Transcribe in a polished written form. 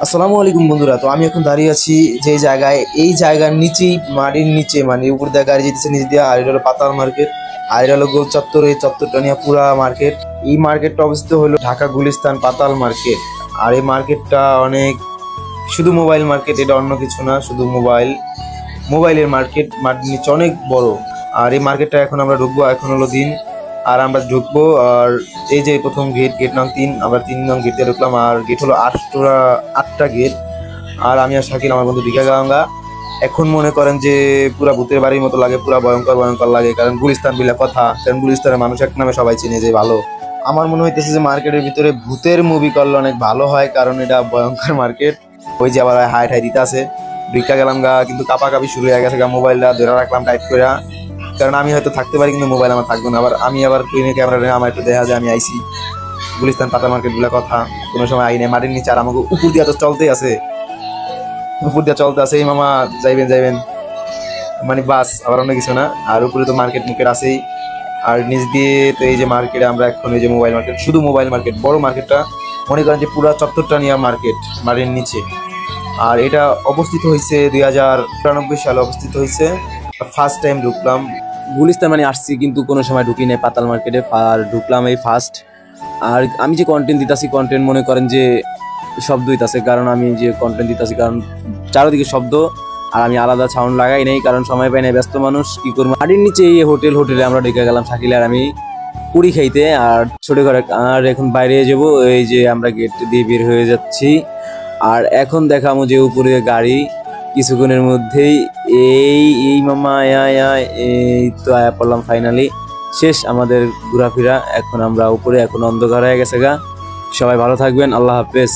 আসসালামু আলাইকুম বন্ধুরা। তো আমি এখন দাঁড়িয়ে আছি যে জায়গায়, এই জায়গার নিচেই মাটির নিচে মানে উপর দিয়ে গাড়ি যেতেছে নিচ দিয়ে। আর এটা হলো পাতাল মার্কেট, আর এটা হলো গোল চত্বর। এই চত্বরটা নিয়ে পুরা মার্কেট। এই মার্কেটটা অবস্থিত হলো ঢাকা গুলিস্তান পাতাল মার্কেট। আর এই মার্কেটটা অনেক, শুধু মোবাইল মার্কেট, এটা অন্য কিছু না, শুধু মোবাইলের মার্কেট। মার্কেট নিচে অনেক বড়। আর এই মার্কেটটা এখন আমরা ঢুকবো, এখন হলো দিন। আর আমরা ঢুকবো। আর এই যে প্রথম গেট, গেট নং 3, আমরা 3 নং গেট দিয়ে ঢুকলাম। আর গেট হলো 8টা গেট। আর আমি আর শাকিল আমার বন্ধু ঢুকে গেলাঙ্গা। এখন মনে করেন যে পুরা ভূতের বাড়ির মতো লাগে, পুরা ভয়ঙ্কর ভয়ঙ্কর লাগে, কারণ গুলিস্তান বিলা কথা, কারণ গুলিস্তানের মানুষ এক নামে সবাই চিনে যে ভালো। আমার মনে হইতেছে যে মার্কেটের ভিতরে ভূতের মুভি করলে অনেক ভালো হয়, কারণ এটা ভয়ঙ্কর মার্কেট। ওই যে আবার হাই ঠাই দিতে আছে, ঢুকা গেলাম গা, কিন্তু কাপাকাপি শুরু হয়ে গেছে গা। মোবাইলটা ধরে রাখলাম টাইট করে, কারণ আমি হয়তো থাকতে পারি কিন্তু মোবাইল আমার থাকবে না। আবার ক্লিনে ক্যামেরা নিয়ে আমার একটু দেখা যায় আমি আইসি গুলিস্তান পাতা মার্কেট গুলা কথা কোনো সময় আইনে মাটির নিচে। আর আমাকে উপর দিয়া তো চলতেই আছে, উপর দিয়ে চলতে আছে। এই মামা যাইবেন যাইবেন মানে বাস, আবার অন্য কিছু না। আর উপরে তো মার্কেট মুকেট আছেই। আর নিচ দিয়ে তো এই যে মার্কেটে আমরা এখন এই যে মোবাইল মার্কেট, শুধু মোবাইল মার্কেট, বড় মার্কেটটা মনে করেন যে পুরা চত্বরটা নিয়ে মার্কেট মাটির নিচে। আর এটা অবস্থিত হয়েছে 2094 সালে অবস্থিত হয়েছে। ফার্স্ট টাইম ঢুকলাম গুলিস্তান, মানে আসছি কিন্তু কোনো সময় ঢুকি নাই পাতাল মার্কেটে, আর ঢুকলাম এই ফার্স্ট। আর আমি যে কন্টেন্ট দিতেছি, কন্টেন্ট মনে করেন যে শব্দ হইতাছে, কারণ আমি যে কন্টেন্ট দিতেছি, কারণ চারোদিকে শব্দ। আর আমি আলাদা সাউন্ড লাগাই নাই, কারণ সময় পাই নাই, ব্যস্ত মানুষ, কি করবো। মাটির নিচে এই হোটেলে আমরা ঢুকে গেলাম শাকিল আর আমি পুরি খাইতে, আর ছোট করে। আর এখন বাইরে যাব, এই যে আমরা গেট দিয়ে বের হয়ে যাচ্ছি। আর এখন দেখাবো যে উপরে গাড়ি কিছুক্ষণের মধ্যেই। এই মামা এই তো আয়া পড়লাম ফাইনালি। শেষ আমাদের ঘোরাফেরা, এখন আমরা উপরে, এখন অন্ধকার হয়ে গেছে গা। সবাই ভালো থাকবেন, আল্লাহ হাফেজ।